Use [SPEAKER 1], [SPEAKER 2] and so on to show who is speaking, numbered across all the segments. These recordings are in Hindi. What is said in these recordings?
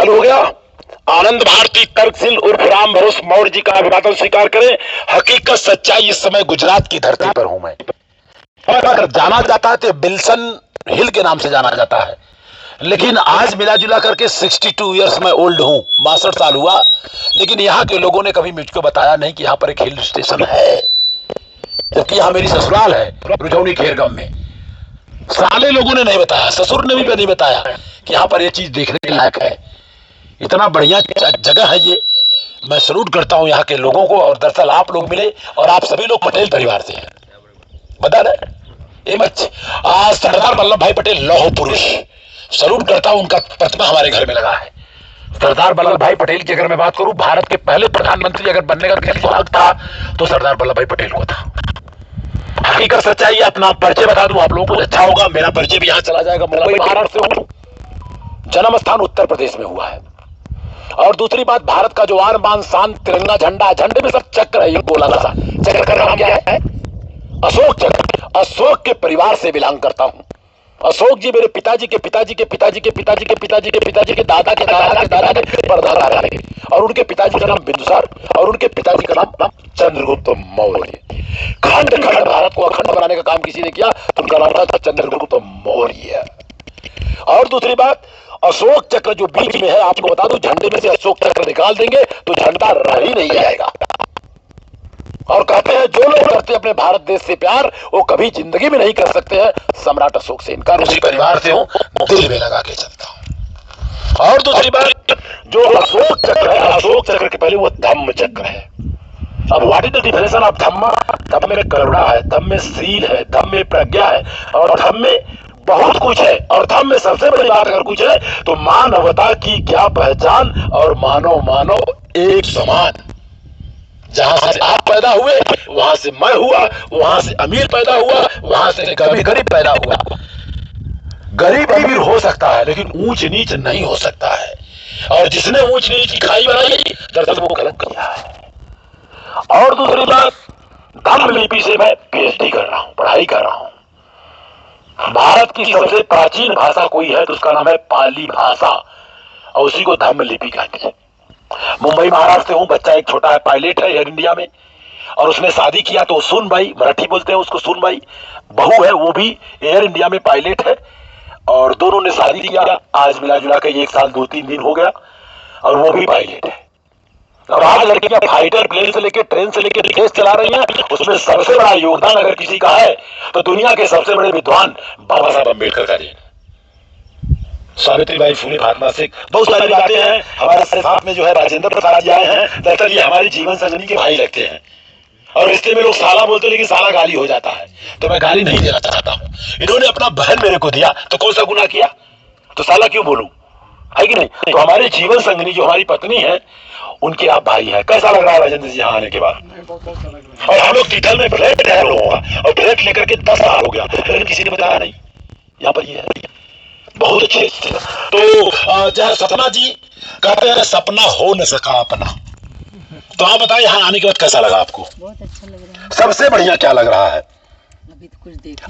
[SPEAKER 1] चालू हो गया। आनंद भारती तर्कशील उर्फ राम भरोस मौर्य जी का अभिवादन स्वीकार करें। हकीकत सच्चाई, इस समय गुजरात की धरती पर हूं मैं। अगर जाना जाता है तो विल्सन हिल के नाम से जाना जाता है, लेकिन आज मिला जुला करके 62 ईयर्स में ओल्ड हूं, 62 साल हुआ। लेकिन यहाँ के लोगों ने कभी मुझको बताया नहीं कि यहाँ पर एक हिल स्टेशन है, जबकि यहाँ मेरी ससुराल है रुझौनी खेरगम में। साले लोगों ने नहीं बताया, ससुर ने भी नहीं बताया कि यहाँ पर ये चीज देखने के लायक है। इतना बढ़िया जगह है ये। मैं सल्यूट करता हूँ यहाँ के लोगों को। और दरअसल आप लोग मिले, और आप सभी लोग पटेल परिवार से हैं, बता रहे आज सरदार वल्लभ भाई पटेल लौह पुरुष, सल्यूट करता हूं। उनका प्रतिमा हमारे घर में लगा है। सरदार वल्लभ भाई पटेल की अगर मैं बात करूं, भारत के पहले प्रधानमंत्री अगर बनने का किसी को हक था तो सरदार वल्लभ भाई पटेल को था। हकीकत सच्चाई, अपना परिचय बता दूं आप लोगों को, अच्छा होगा। मेरा परिचय भी यहां चला जाएगा। मुंबई महाराष्ट्र से हूं, जन्म स्थान उत्तर प्रदेश में हुआ है। और दूसरी बात, भारत का जो आन बान शान तिरंगा झंडा, झंडे में सब चक्र है, ये बोला था। चक्र का नाम क्या है? अशोक चक्र। अशोक के परिवार से बिलोंग करता हूं। अशोक जी मेरे पिताजी के पिताजी के पिताजी के पिताजी के पिताजी के पिताजी के दादा के दादा के दादा के परदादा रहे, और उनके पिताजी का नाम बिंदुसार, और उनके पिताजी का नाम चंद्रगुप्त मौर्य। खंड खंड भारत को अखंड बनाने का काम किसी ने किया तो उनका नाम था चंद्रगुप्त मौर्य। और दूसरी बात, अशोक चक्र जो बीच में है, आपको बता दूं, झंडे में से अशोक चक्र निकाल देंगे तो झंडा रह ही नहीं जाएगा। और कहते हैं जो लोग करते अपने भारत देश से प्यार, वो कभी जिंदगी में नहीं कर सकते हैं सम्राट अशोक से इनकार। उसी परिवार से हूं, दिल में लगा के चलता हूं। और दूसरी बात, जो अशोक चक्र है, अशोक चक्र के पहले वो धम्म चक्र है। अब what is the definition of Dhamma? Dhamma में करुणा है, धम्म में शील है, धम्म में प्रज्ञा है, और धम्म में बहुत कुछ है। और धम्म में सबसे बड़ी बात अगर कुछ है तो मानवता की क्या पहचान, और मानो मानो एक समान। जहां से आप पैदा हुए वहां से मैं हुआ, वहां से अमीर पैदा हुआ, वहां से गरीब पैदा हुआ। गरीब अमीर हो सकता है लेकिन ऊंच नीच नहीं हो सकता है। और जिसने ऊंच नीच की खाई बनाई, दरअसल वो गलत किया है। और दूसरी बात, धम्म लिपि से मैं पीएचडी कर रहा हूं, पढ़ाई कर रहा हूं। भारत की सबसे प्राचीन भाषा कोई है तो उसका नाम है पाली भाषा, और उसी को धम्म लिपि कहते हैं। मुंबई महाराष्ट्र से हूं। बच्चा एक छोटा है, पायलट है एयर इंडिया में, और उसने शादी किया तो सुनबाई, मराठी बोलते हैं उसको सुनबाई। बहू है, वो भी एयर इंडिया में पायलट है, और दोनों ने शादी किया। आज मिला जुला के 1 साल 2-3 दिन हो गया, और वो भी पायलट है। और आज लड़कियां फाइटर प्लेन से लेकर ट्रेन से लेकर देश चला रही हैं। उसमें सबसे बड़ा योगदान अगर किसी का है तो दुनिया के सबसे बड़े विद्वान बाबा साहब अम्बेडकर का जी, सावित्रीबाई फुले, महात्मा सिंह, बहुत सारी बातें हैं। हमारे साथ में जो है राजेंद्र प्रसाद जी आए हैं। दरअसल ये हमारी जीवन संगनी के भाई लगते हैं, और रिश्ते में लोग साला बोलते हैं लेकिन साला गाली हो जाता है, तो मैं गाली नहीं देना चाहता हूँ। इन्होंने अपना बहन मेरे को दिया तो कौन सा गुनाह किया, तो साला क्यों बोलूं, है कि नहीं? तो हमारे जीवन संगनी जो हमारी पत्नी है, उनके आप भाई हैं। कैसा लग रहा है राजेंद्र जी यहाँ आने के बाद? और हम लोग तिथल में फ्लैट है लोगों का, और फ्लैट लेकर के 10 साल हो गया, लेकिन किसी ने बताया नहीं यहाँ पर ये है। बहुत अच्छे। तो जहाँ सपना जी कहते हैं सपना हो न सका अपना, तो आप बताइए यहाँ आने के बाद कैसा लगा आपको?
[SPEAKER 2] बहुत अच्छा लग रहा है।
[SPEAKER 1] सबसे बढ़िया क्या लग रहा है?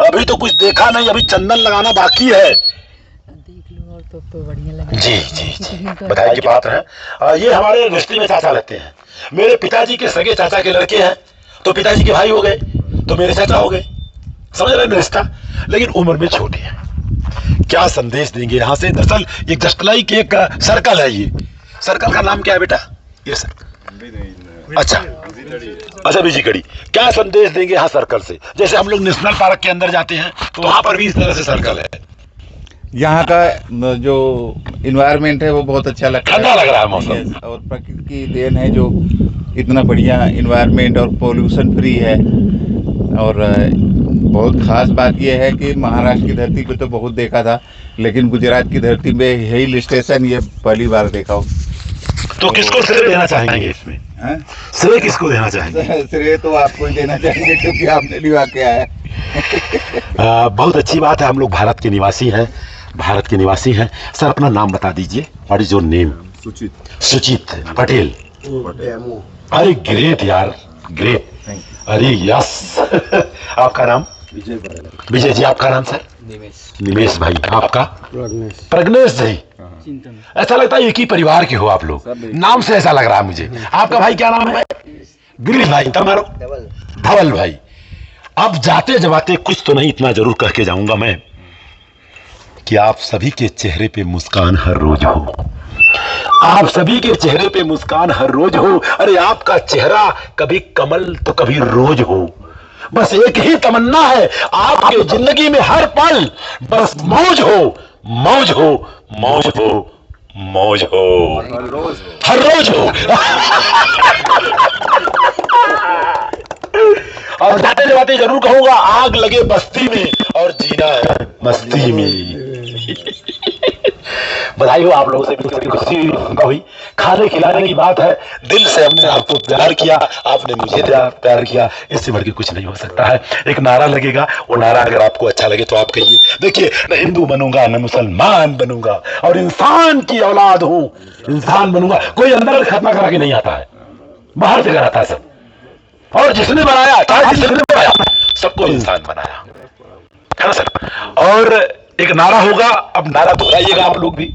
[SPEAKER 2] अभी तो कुछ देखा
[SPEAKER 1] नहीं, अभी चंदन लगाना बाकी है।
[SPEAKER 2] देख लो और तो बढ़िया लग रहा है।
[SPEAKER 1] जी जी जी, बधाई की बात है। ये हमारे रिश्ते में चाचा लगते हैं। मेरे पिताजी के सगे चाचा के लड़के हैं, तो पिताजी के भाई हो गए, तो मेरे चाचा हो गए। समझ रहे हैं रिश्ता, लेकिन उम्र में छोटे हैं। क्या संदेश देंगे यहाँ से? दरअसल एक जस्टलाई के एक सर्कल है, ये सर्कल का नाम क्या है बेटा? ये सर्कल, अच्छा बीजी कड़ी। क्या संदेश देंगे यहाँ सर्कल से? जैसे हम लोग नेशनल पार्क के अंदर जाते हैं तो वहां पर भी इस तरह से सर्कल है।
[SPEAKER 3] यहाँ का जो इन्वायरमेंट है वो बहुत अच्छा लगता है,
[SPEAKER 1] ठंडा लग रहा है मौसम,
[SPEAKER 3] और प्रकृति की देन है जो इतना बढ़िया इन्वायरमेंट और पोल्यूशन फ्री है। और बहुत खास बात यह है कि महाराष्ट्र की धरती पे तो बहुत देखा था, लेकिन गुजरात की धरती में हिल स्टेशन ये पहली बार देखा हूँ।
[SPEAKER 1] तो किसको श्रेय देना चाहेंगे इसमें? श्रेय किसको देना चाहेंगे?
[SPEAKER 3] श्रेय तो आपको ही देना चाहेंगे क्योंकि आपने लिवा के आया।
[SPEAKER 1] बहुत अच्छी बात है। हम लोग भारत के निवासी हैं, भारत के निवासी हैं। सर अपना नाम बता दीजिए। What is your name? सुचित पटेल। अरे ग्रेट यार, ग्रेट। अरे यस। आपका नाम? विजय जी। आपका नाम सर? निमेश भाई। आपका? प्रज्ञेश जी। ऐसा लगता है एक ही परिवार के हो आप लोग, नाम से ऐसा लग रहा है मुझे। आपका भाई क्या नाम है? गिरीश भाई। तमारो धवल भाई। अब जाते जवाते कुछ तो नहीं, इतना जरूर कह के जाऊंगा मैं कि आप सभी के चेहरे पे मुस्कान हर रोज हो, आप सभी के चेहरे पे मुस्कान हर रोज हो। अरे आपका चेहरा कभी कमल तो कभी रोज हो। बस एक ही तमन्ना है आपके जिंदगी में हर पल, बस मौज हो, मौज हो, मौज हो, मौज हो, हर रोज हो। और जाते जाते जरूर कहूंगा, आग लगे बस्ती में और जीना है मस्ती में। बधाई हो आप लोगों से, खुशी हुई। खाने खिलाने की बात है, दिल से हमने आपको प्यार किया, आपने मुझे प्यार किया, इससे बढ़ के कुछ नहीं हो सकता है। एक नारा लगेगा, वो नारा अगर आपको अच्छा लगे तो आप कहिए। देखिए, न हिंदू बनूंगा न मुसलमान बनूंगा, और इंसान की औलाद हूं, इंसान बनूंगा। कोई अंदर खत्म करा के नहीं आता है, बाहर से कराता है सब। और जिसने बनाया, चाहे जिसने बनाया, सबको इंसान बनाया, है ना सर? और एक नारा होगा, अब नारा दोहराइएगा आप लोग भी।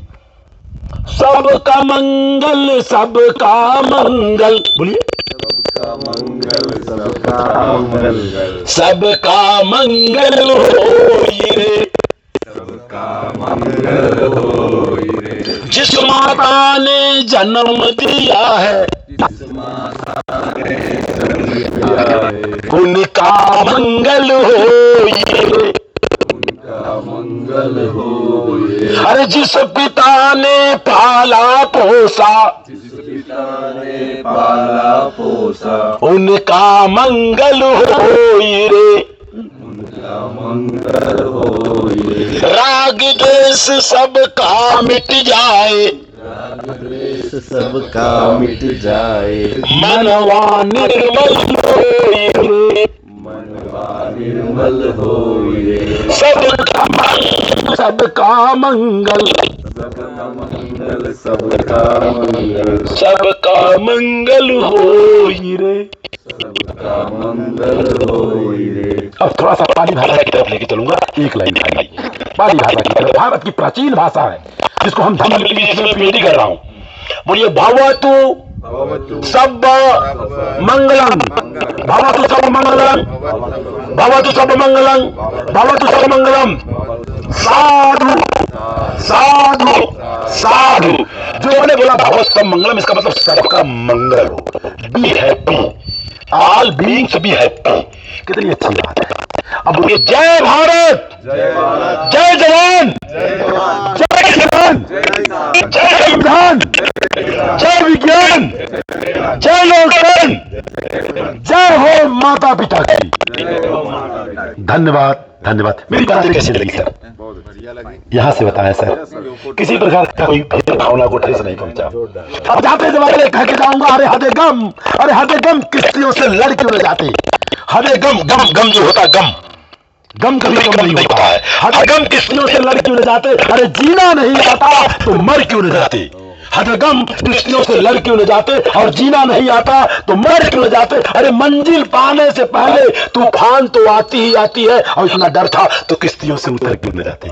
[SPEAKER 1] सबका मंगल, सबका मंगल, बोलिए। सबका मंगल, सबका मंगल, सबका मंगल होई रे, सबका मंगल होई रे। जिस माता ने जन्म दिया है, जिस माता ने जन्म दिया है, उनका मंगल होई रे, मंगल होए। अरे जिस पिता ने पाला पोसा, जिस पिता ने पाला पोसा, उनका मंगल होए रे, उनका मंगल होए। राग द्वेष सबका मिट जाए, राग द्वेष सबका मिट जाए, मनवा निर्मल होए रे, मनवा निर्मल होए। सबका मंगल, सबका मंगल, सबका मंगल, सबका मंगल, सबका मंगल होई रे, सबका मंगल होई रे। अब थोड़ा सा पाली भाषा की तरफ लेके चलूंगा, एक लाइन पाली भाषा की तरफ। भारत की प्राचीन भाषा है, जिसको हम धम्म लिपि में पीढ़ी कर रहा हूं। बोलिए, भवतु सब मंगलम, भवतु सब मंगलम, भवतु सब मंगलम, भवतु सब मंगलम। साधु साधु साधु। जो मैंने बोला भवत सब मंगलम, इसका मतलब सबका मंगल हो। Be happy, all beings be happy. कितनी अच्छी बात है। अब बोलिए, जय भारत, जय जवान, जय किसान, जय संविधान, जय विज्ञान, जय लोकतंत्र, जय हो माता पिता की। धन्यवाद, धन्यवाद। मेरी बात कैसी लगी सर? यहाँ से बताएं सर, किसी प्रकार का कोई भावना को ठेस नहीं पहुंचा। अब जाते जवाब कह के जाऊंगा, अरे हदे गम, अरे हदे गम, किस्तियों से लड़ क्यों न जाते? हदे गम, गम गम जो होता गम, गम कभी कम नहीं होता है। हदे गम, किस्तियों से लड़ क्यों न जाते? अरे जीना नहीं आता तो मर क्यों न जाते? हदगम, किस्तियों से लड़ क्यों न जाते? और जीना नहीं आता तो मर क्यों न जाते? अरे मंजिल पाने से पहले तूफान तो आती ही आती है, और इतना डर था तो किस्तियों से उतर क्यों न जाते?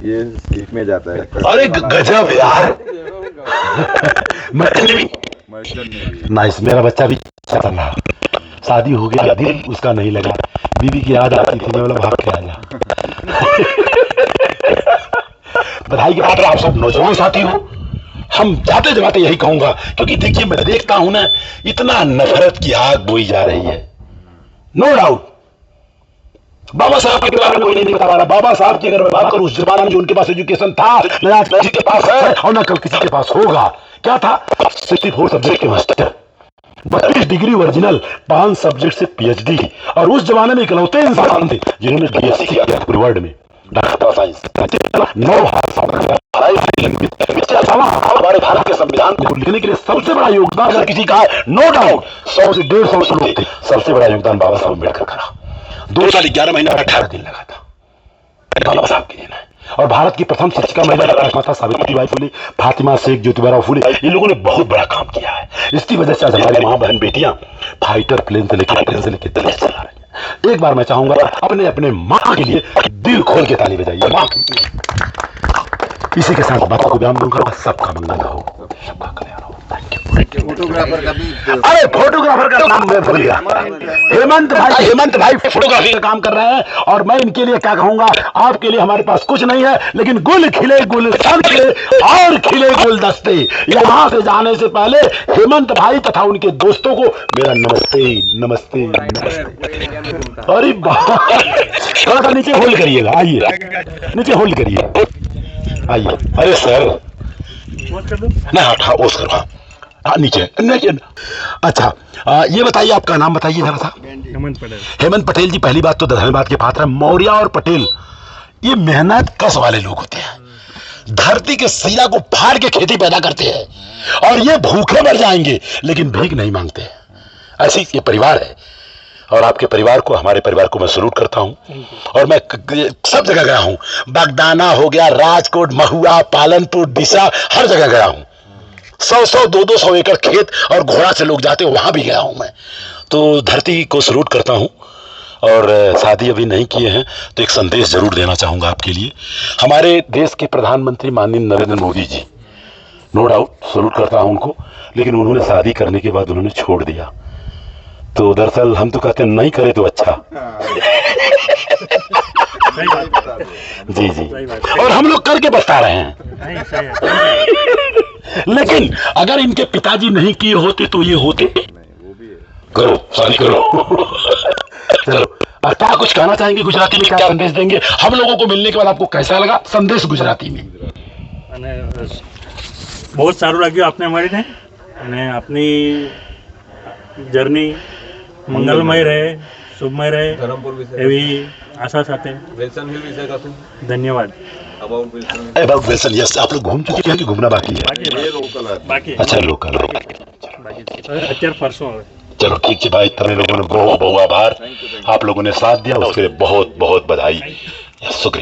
[SPEAKER 4] ये सीख में जाता है।
[SPEAKER 1] अरे गजब यार। नाइस। मेरा बच्चा भी चल रहा, शादी हो गया, दिल उसका नहीं लगा, बीवी की याद आती थी, मैं बोला भाग के आ जा। बधाई की बात है, आप सब नौजवान साथी हो। हम जाते जाते यही कहूंगा, क्योंकि देखिए मैं देखता हूं ना, इतना नफरत की आग बोई जा रही है। नो डाउट बाबा साहब के बारे में कोई नहीं बता रहा। बाबा साहब की अगर मैं बात करूं, उस जमाने में जो उनके पास एजुकेशन था, न आज किसी के पास है और न कल किसी के पास होगा। क्या था? 64 सब्जेक्ट के मास्टर, 32 डिग्री ओरिजिनल, 5 सब्जेक्ट से पीएचडी। और उस जमाने में इकलौते इंसान थे जिन्होंने बीएससी किया था पूरे वर्ल्ड में, डॉक्टर साइंस। 9 हमारे भारत के संविधान को लिखने के लिए सबसे बड़ा योगदान अगर किसी का है, नो डाउट 100 से 150 लोग थे, सबसे बड़ा योगदान बाबा साहब अम्बेडकर का। 2 साल 11 महीना 18 दिन लगा था, बाबा साहब के देन है। और भारत की प्रथम शिक्षिका महिला राजमाता सावित्रीबाई फुले, फातिमा शेख, ज्योतिबा फुले, इन लोगों ने बहुत बड़ा काम किया है। इसकी वजह से आज हमारी मां बहन बेटियां फाइटर प्लेन से लेकर देश चला रही हैं। एक बार मैं चाहूंगा अपने अपने मां के लिए दिल खोल के ताली बजाइए। मां इसी के साथ बातों को विराम दूंगा। बस सबका मंगल हो, सबका कल्याण हो।
[SPEAKER 3] फोटोग्राफर का भी
[SPEAKER 1] अरे फोटोग्राफर का नाम मैं भूल गया, हेमंत भाई फोटोग्राफी का काम कर रहे हैं। और मैं इनके लिए क्या कहूंगा, आपके लिए हमारे पास कुछ नहीं है, लेकिन गुल खिले गुलशन खिले और खिले गुलदस्ते। यहाँ से जाने से पहले हेमंत भाई तथा उनके दोस्तों को मेरा नमस्ते नमस्ते नमस्ते। अरे थोड़ा सा नीचे होल्ड करिएगा, आइए नीचे होल्ड करिए, आइए। अरे सर ना हाँ ओस करो, हाँ नीचे नीचे। अच्छा ये बताइए, आपका नाम बताइए जरा सा। हेमंत पटेल जी, पहली बात तो धन्यवाद के पात्र है। मौर्य और पटेल ये मेहनत कस वाले लोग होते हैं, धरती के सीरा को फाड़ के खेती पैदा करते हैं, और ये भूखे मर जाएंगे लेकिन भीख नहीं मांगते। ऐसी ये परिवार है, और आपके परिवार को, हमारे परिवार को मैं सलूट करता हूं। और मैं सब जगह गया हूं, बगदाना हो गया, राजकोट, महुआ, पालनपुर, दिशा, हर जगह गया हूं। 100-100, 200 एकड़ खेत और घोड़ा से लोग जाते, वहां भी गया हूं मैं। तो धरती को सलूट करता हूं। और शादी अभी नहीं किए हैं तो एक संदेश जरूर देना चाहूंगा आपके लिए। हमारे देश के प्रधानमंत्री माननीय Narendra Modi ji, no doubt salute करता हूं उनको, लेकिन उन्होंने शादी करने के बाद उन्होंने छोड़ दिया। तो दरअसल हम तो कहते हैं नहीं करे तो अच्छा। जी जी, और हम लोग करके बता रहे हैं। लेकिन अगर इनके पिताजी नहीं किए होते तो ये होते। करो शादी करो। चलो, क्या कुछ कहना चाहेंगे गुजराती में, क्या संदेश देंगे हम लोगों को मिलने के बाद? आपको कैसा लगा संदेश गुजराती में?
[SPEAKER 5] बहुत સારું લાગ્યું આપને મળીને, અને આપની જર્ની મંગલમય રહે, શુભમય રહે એવી આશા સાથે ધન્યવાદ।
[SPEAKER 1] About Wilson, yes. आप लोग घूम चुके हैं कि घूमना बाकी है?
[SPEAKER 5] બાકી
[SPEAKER 1] अच्छा लोकल है।
[SPEAKER 5] અત્યારે ફરશો હવે।
[SPEAKER 1] चलो ठीक है भाई, इतने लोगों ने बहुत बहुत आभार, आप लोगों ने साथ दिया उसके लिए बहुत बहुत बधाई, शुक्रिया।